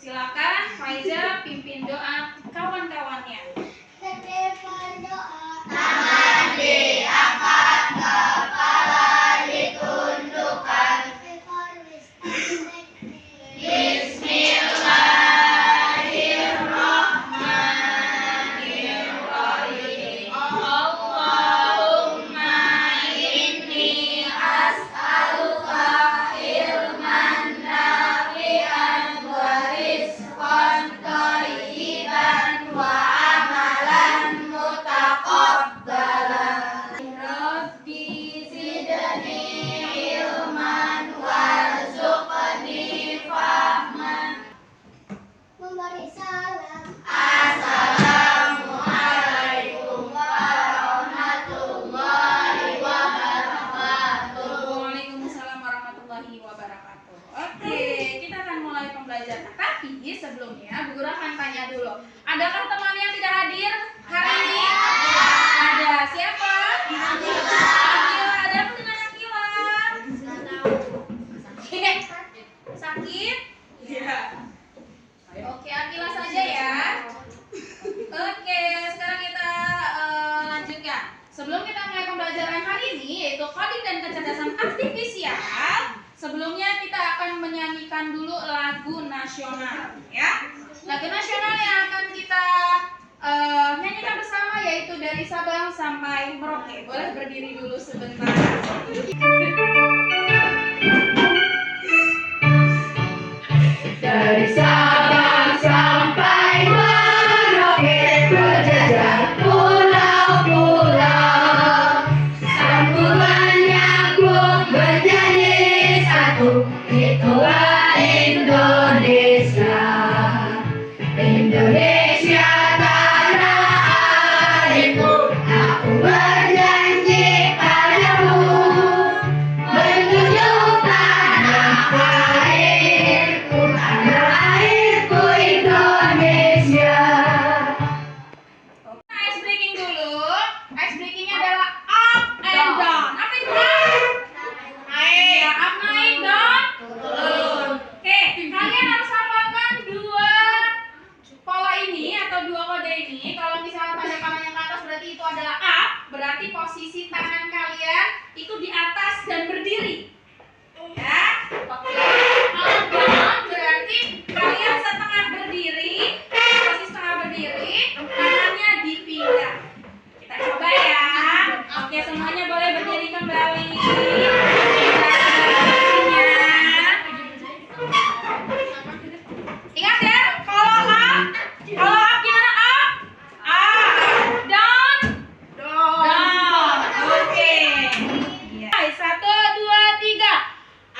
Silakan Faiza pimpin doa kawan-kawannya. Tangan diangkat, kepala ditundukkan. Bismillahirrahmanirrahim. Allahumma inni as'aluka ilman nafi'an wa rizqan thayyiban wa amalan mutaqabbalan. Rabbi zidni ilman warzuqni fahman. Memberi salam. Assalamualaikum warahmatullahi wabarakatuh. Waalaikumsalam warahmatullahi wabarakatuh. Oke, kita akan mulai pembelajaran. Tapi sebelumnya Bu Guru akan tanya dulu. Adakah teman yang tidak hadir hari ini? Ada. Siapa? Akila. Ada apa dengan Akila? Sakit? Iya. Oke, Akila saja ya. Oke, sekarang kita lanjutkan. Sebelum kita mulai pembelajaran hari ini, yaitu coding dan kecerdasan artifisial, sebelumnya kita akan menyanyikan dulu lagu nasional, ya. Lagu nasional yang akan kita nyanyikan bersama yaitu dari Sabang sampai Merauke. Boleh berdiri dulu sebentar. Dari Sabang sampai Merauke, berjajar pulau-pulau. Sambungannya pun menjadi satu, itulah Indonesia. Indonesia tanah airku, aku berjanji padamu, menjunjung tanah airku, Indonesia. Ice breaking dulu. Ice breakingnya adalah up and down. Apa itu up? Naik. Up naik, down turun. Oke, kalian harus hafalkan dua pola ini atau dua kode ini. Kalau misalnya tanda panah yang ke atas berarti itu adalah up, berarti posisi tangan kalian itu di atas dan berdiri. Ya, oke. Kalau down berarti kalian setengah berdiri, posisi setengah berdiri, tangannya dipindah. Kita coba ya. Oke, semuanya boleh berdiri kembali. Ingat ya, kalau up gimana up? Up, down, down. Oke. Iya. 1, 2, 3.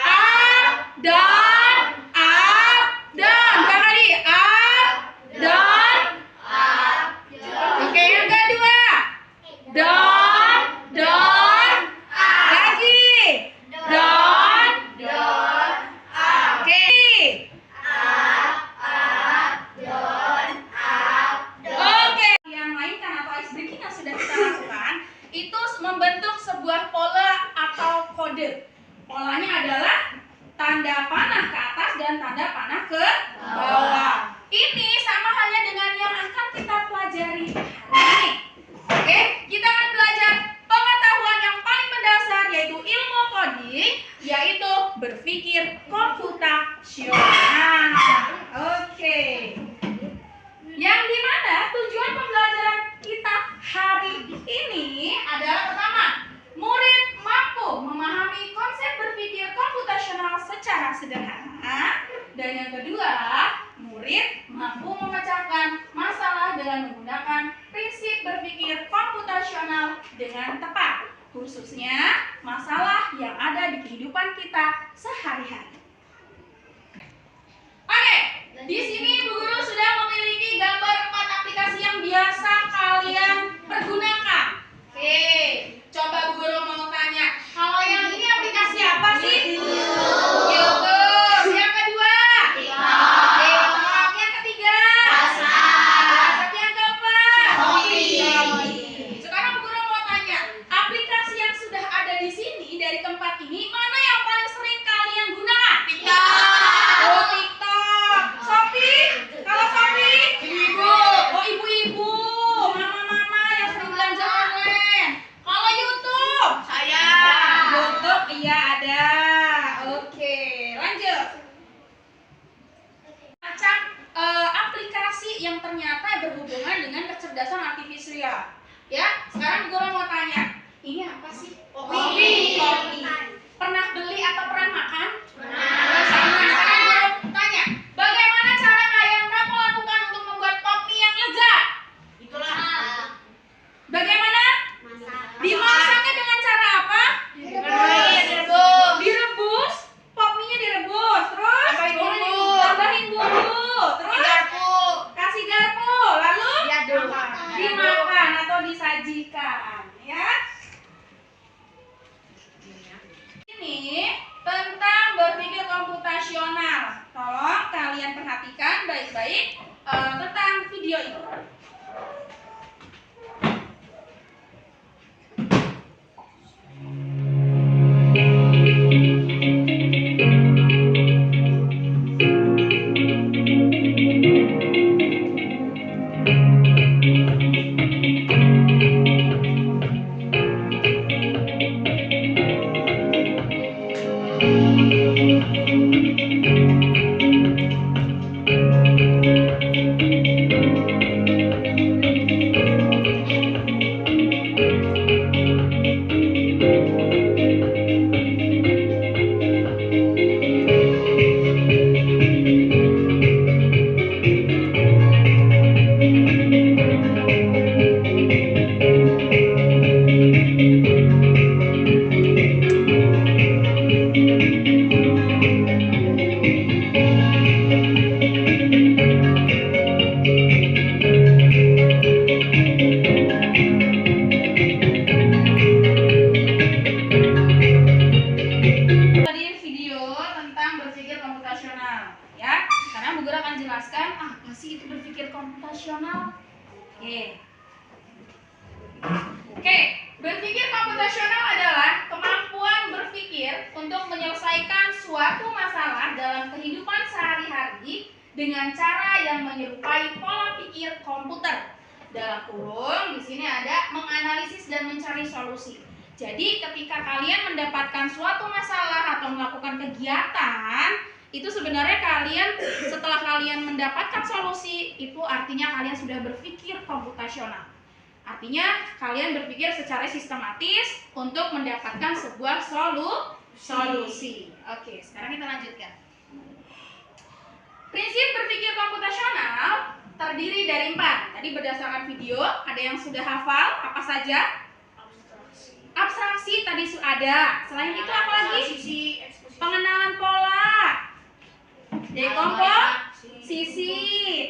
Up, down, up, down. Dua kali. Up, down. Oke, yang kedua. Down, down, lagi. Down, oke. Oke, yang lain kan atau ice breaking yang sudah kita lakukan itu membentuk sebuah pola atau kode. Polanya adalah tanda panah ke atas dan tanda panah ke bawah. Ini sama halnya dengan yang akan kita pelajari hari ini. Oke, kita akan belajar pengetahuan yang paling mendasar yaitu ilmu coding, yaitu berpikir komputasional. Oke. Yang dimana tujuan pembelajaran kita hari ini adalah pertama, murid mampu memahami konsep berpikir komputasional secara sederhana, dan yang kedua, murid mampu memecahkan masalah dengan menggunakan prinsip berpikir komputasional dengan tepat, khususnya masalah yang ada di kehidupan kita sehari-hari. Oke, di sini Bu Guru sudah memiliki gambar 4 aplikasi yang biasa kalian pergunakan. Oke, coba Bu Guru mau tanya, kalau yang ini aplikasi apa sih? YouTube. Yang kedua? TikTok. Yang ketiga? WhatsApp. Yang keempat? Shopee. Sekarang Bu Guru mau tanya, aplikasi yang sudah ada di sini dari tempat ini mana yang paling sering kalian gunakan? TikTok. Oh, TikTok. yang ternyata berhubungan dengan kecerdasan artifisial. Ya, sekarang Bu Guru mau tanya, ini apa sih? Kopi. Kopi. Pernah beli atau pernah makan? Pernah. Sekarang Bu Guru tanya, bagaimana cara yang kamu lakukan untuk membuat kopi yang lezat? Itulah. Bagaimana? Dimasaknya dengan cara apa? Direbus. Direbus, kopinya direbus, terus Tambahin bumbu. tambahin bumbu, terus kasih garpu, lalu dimakan atau disajikan, ya. Ini tentang berpikir komputasional. Tolong kalian perhatikan baik-baik tentang video itu. Tadi video tentang berpikir komputasional, ya. Sekarang Bu Guru akan jelaskan apa sih itu berpikir komputasional. Oke, berpikir komputasional adalah kemampuan berpikir untuk menyelesaikan suatu masalah dalam kehidupan sehari-hari dengan cara yang menyerupai pola pikir komputer. Dalam kurung di sini ada menganalisis dan mencari solusi. Jadi ketika kalian mendapatkan suatu masalah atau melakukan kegiatan, itu sebenarnya kalian setelah kalian mendapatkan solusi, itu artinya kalian sudah berpikir komputasional. Artinya kalian berpikir secara sistematis untuk mendapatkan sebuah solusi. Oke, sekarang kita lanjutkan. Prinsip berpikir komputasional terdiri dari 4. Tadi berdasarkan video, ada yang sudah hafal apa saja? Abstraksi tadi ada. Selain itu apa lagi? Pengenalan pola. Dekomposisi.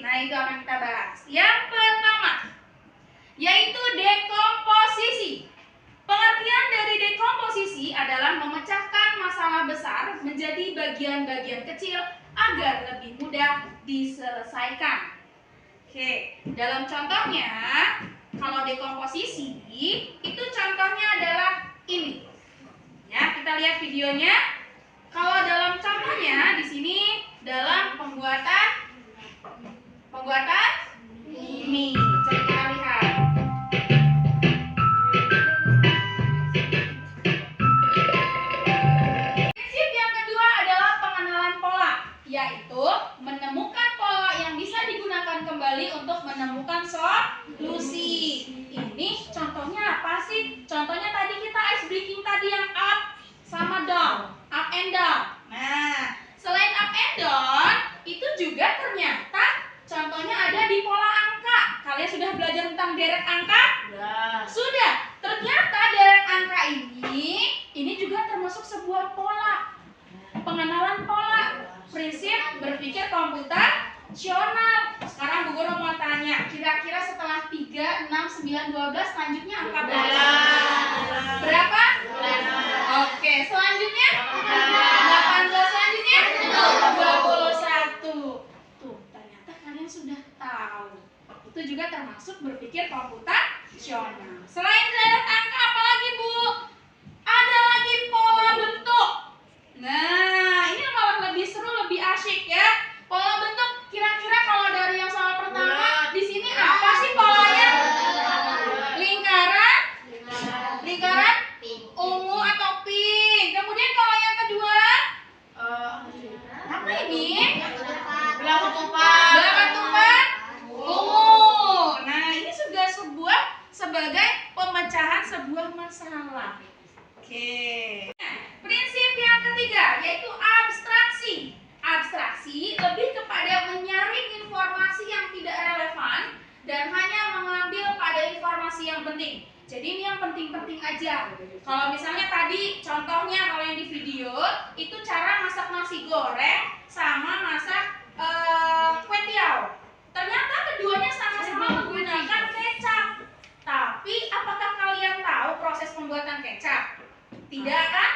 Nah, itu akan kita bahas. Yang pertama yaitu dekomposisi. Pengertian dari dekomposisi adalah memecahkan masalah besar menjadi bagian-bagian kecil agar lebih mudah diselesaikan. Oke, dalam contohnya, kalau dekomposisi itu contohnya adalah ini. Ya, kita lihat videonya. Kalau dalam contohnya di sini dalam pembuatan mie. Coba kita lihat. Prinsip yang kedua adalah pengenalan pola, yaitu menemukan pola yang bisa digunakan kembali untuk menemukan solusi. Ini contohnya apa sih? Contohnya tadi kita ice breaking tadi yang up sama down, up and down. Nah, selain up and down, itu juga ternyata contohnya ada di pola angka. Kalian sudah belajar tentang deret angka? Sudah. Ternyata deret angka ini juga termasuk sebuah pola. Pengenalan pola. Prinsip berpikir komputasional. Sekarang Bu Guru mau tanya, kira-kira setelah 3, 6, 9, 12 selanjutnya angka berapa? Berapa? Oke, selanjutnya 18, selanjutnya 21. Tuh, ternyata kalian sudah tahu. Itu juga termasuk berpikir komputasional. Selain deret angka apa lagi, Bu? Ada lagi pola bentuk. Nah, ini malah lebih seru, lebih asyik ya. Pola bentuk, kira-kira kalau dari yang soal pertama, di sini apa sih polanya? Lingkaran ungu atau pink. Kemudian kalau yang kedua, apa ini? Belakang tumpang. penting. Jadi ini yang penting-penting aja. Kalau misalnya tadi contohnya kalau yang di video itu cara masak nasi goreng sama masak kue tiaw. Ternyata keduanya sama-sama menggunakan kecap. Tapi apakah kalian tahu proses pembuatan kecap? Tidak kan?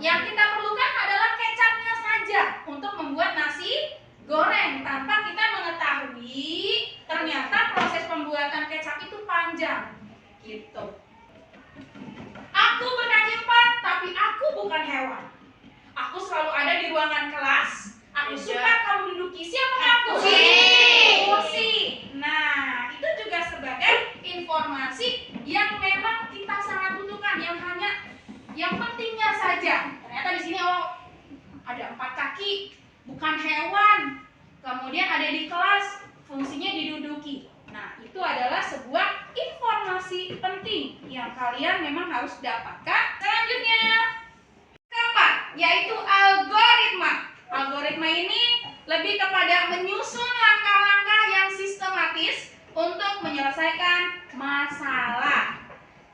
Yang kita perlukan adalah kecapnya saja untuk membuat nasi goreng tanpa kita mengetahui ternyata proses pembuatan kecap itu panjang. Gitu. Aku berkaki 4, tapi aku bukan hewan. Aku selalu ada di ruangan kelas. Aku suka kamu duduki. Siapa aku? Kursi. Nah, itu juga sebagai informasi yang memang kita sangat butuhkan, yang pentingnya saja. Ternyata di sini ada 4 kaki, bukan hewan. Kemudian ada di kelas, fungsinya diduduki. Nah, itu adalah sebuah informasi penting yang kalian memang harus dapatkan. Selanjutnya, keempat, yaitu algoritma. Algoritma ini lebih kepada menyusun langkah-langkah yang sistematis untuk menyelesaikan masalah.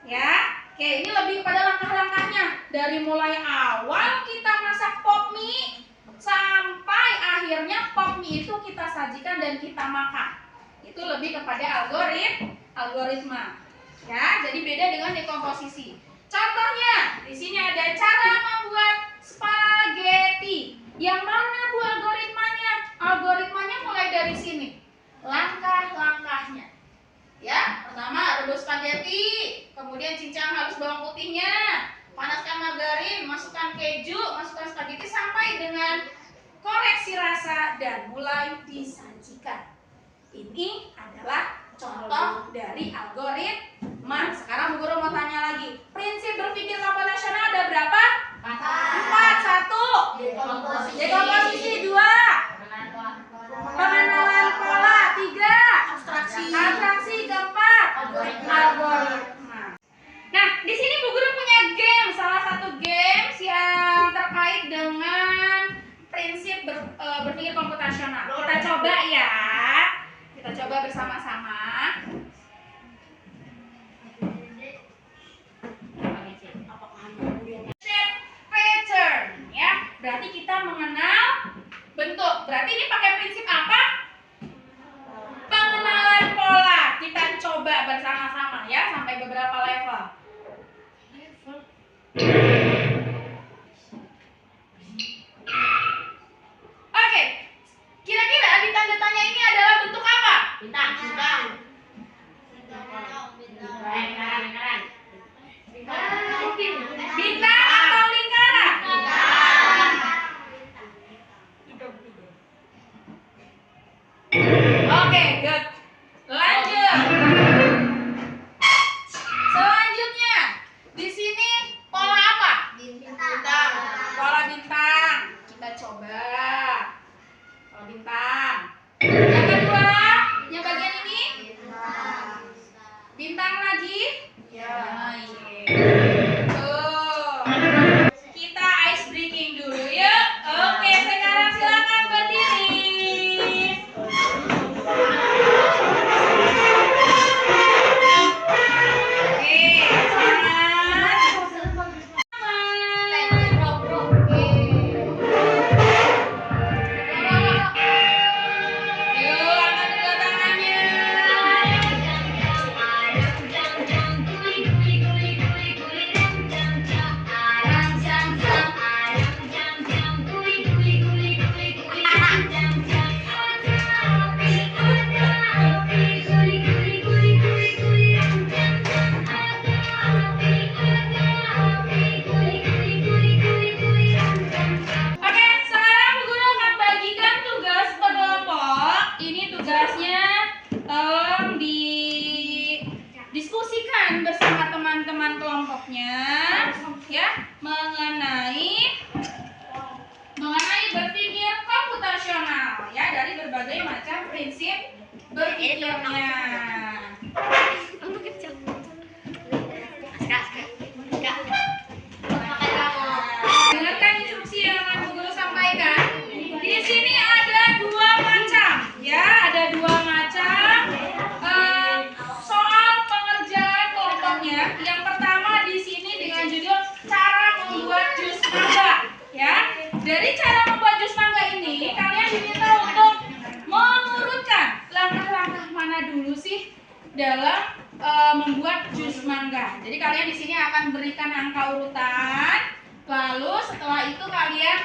Ya, oke, ini lebih kepada langkah-langkahnya. Dari mulai awal kita masak pop mie sampai akhirnya pop mie itu kita sajikan dan kita makan. Itu lebih kepada algoritma. Ya, jadi beda dengan dekomposisi. Contohnya, di sini ada cara membuat spaghetti. Yang mana Bu algoritmanya? Algoritmanya mulai dari sini. Langkah-langkahnya. Ya, pertama rebus spaghetti, kemudian cincang halus bawang putihnya, panaskan margarin, masukkan keju, masukkan spaghetti sampai dengan koreksi rasa dan mulai disajikan. Ini adalah contoh dari algoritma. Sekarang Bu Guru mau tanya lagi. Prinsip berpikir komputasional ada berapa? 4. 1. Dekomposisi. 2. Pengenalan pola. 3. Abstraksi. 4. Algoritma. Nah, di sini Bu Guru punya game. Salah satu games yang terkait dengan prinsip berpikir komputasional. Kita coba ya. Kita coba bersama-sama. Shape pattern, ya. Berarti kita mengenal bentuk. Berarti ini pakai prinsip apa? Pengenalan pola. Kita coba bersama-sama ya sampai beberapa level. Oke. Kira-kira di tanda tanya ini adalah bentuk apa? Bintang. Bintang atau lingkaran? Oke, good. Lanjut. Selanjutnya, di sini pola apa? Pola bintang. Kita coba. Pola bintang. Yang kedua, yang bagian ini? Bintang lagi? Ya. Tuh. Kita ice breaking dulu yuk. Oke, sekarang silakan berdiri. Oke, yuk, angkat kedua tangannya. Oke, sekarang Bu Guru akan bagikan tugas per kelompok. Ini tugasnya tolong didiskusikan bersama teman-teman kelompoknya ya mengenai berpikir komputasional ya dari berbagai macam prinsip berpikirnya. Dengarkan instruksi yang akan Bu Guru sampaikan. Di sini ada 2 macam, ya, ada 2 macam soal pengerjaan kelompok dalam membuat jus mangga. Jadi kalian di sini akan berikan angka urutan, lalu setelah itu kalian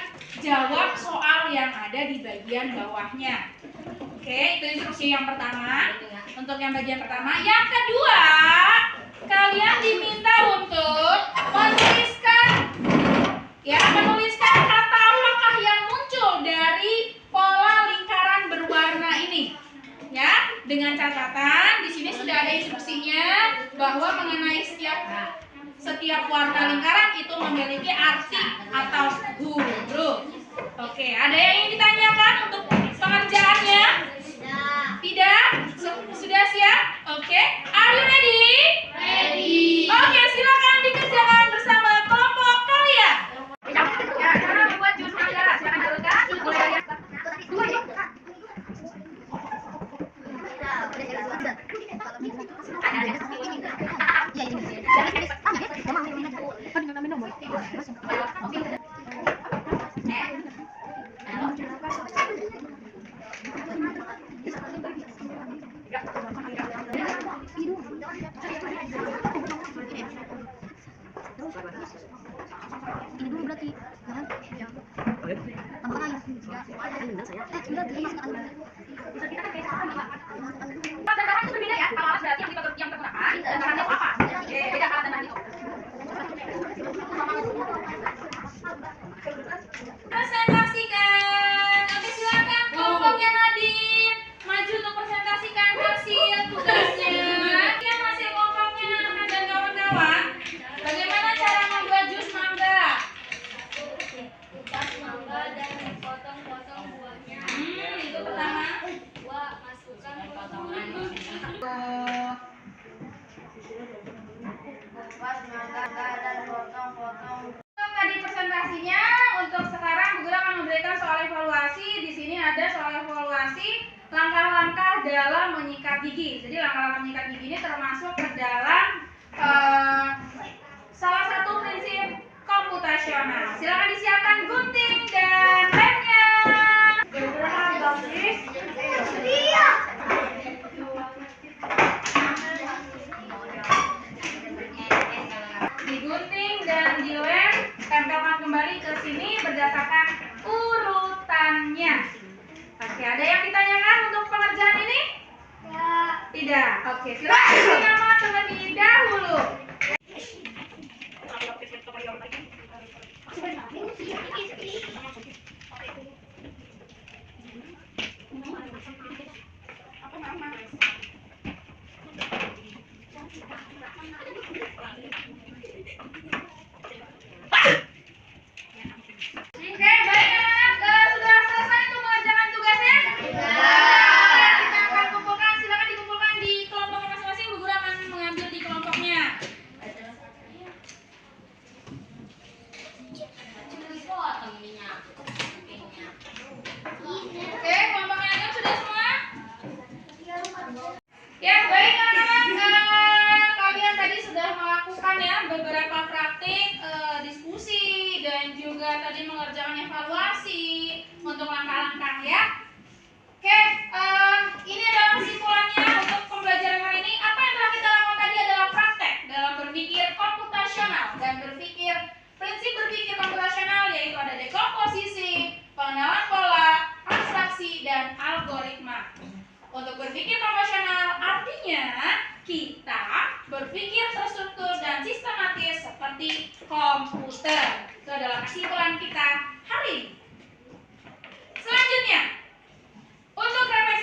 jawab soal yang ada di bagian bawahnya. Oke, itu instruksi yang pertama. Untuk yang bagian pertama, yang kedua, kalian diminta untuk menuliskan kata apakah yang muncul dari pola lingkaran berwarna ini. Ya, dengan catatan di sini sudah ada instruksinya bahwa mengenai setiap warna lingkaran itu memiliki arti atau huruf. Oke, ada yang ingin ditanyakan untuk pengerjaannya? Tidak? Sudah siap? Oke, are you ready? Ready. Oke, silakan dikerjakan bersama kelompok kalian. Ya, cara membuat jus mangga. Silakan dulukan. Mulai dari Ini dulu berarti. Ya. Tambah air. Berarti masukkan air. dan bahan itu berbeda ya. Kalau alat berarti yang tergunakan dan bahannya itu apa? Oke, beda alat dan bahan itu. Presentasikan. Oke, silakan kelompoknya Nadine maju untuk presentasikan hasil tugasnya. Sekian hasil kelompoknya Ahmad dan kawan-kawan. Bagaimana cara membuat jus mangga? Kupas mangga dan potong-potong buahnya. Itu pertama. Buah masukkan potongan. Kupas mangga dan potong-potong. Tadi presentasinya, untuk sekarang Bu Guru akan memberikan soal evaluasi. Di sini ada soal evaluasi langkah-langkah dalam menyikat gigi. Jadi langkah-langkah menyikat gigi ini termasuk ke dalam salah satu prinsip komputasional. Silakan disiapkan gunting dan lemnya. Digunting dan dilem, tempelkan kembali ke sini berdasarkan urutannya. Oke, ada yang ditanyakan untuk pengerjaan ini? Ya. Tidak. Oke, silakan isi nama terlebih dahulu. Oke, baik anak-anak, sudah selesai untuk mengerjakan tugasnya? Oke, kita akan kumpulkan, silakan dikumpulkan di kelompok masing-masing. Bu Guru akan mengambil di kelompoknya. Oke, kelompoknya ada sudah semua? Ya, baik anak-anak, kalian tadi sudah melakukan ya beberapa praktik diskusi dan juga tadi mengerjakan evaluasi untuk langkah-langkah ya. Oke, ini adalah kesimpulannya untuk pembelajaran hari ini. Apa yang telah kita lakukan tadi adalah praktek dalam berpikir komputasional dan prinsip berpikir komputasional, yaitu ada dekomposisi, pengenalan pola, abstraksi, dan algoritma. Untuk berpikir komputasional artinya kita berpikir terstruktur dan sistematis seperti komputer. Itu adalah kesimpulan kita hari ini. Selanjutnya, untuk refleksi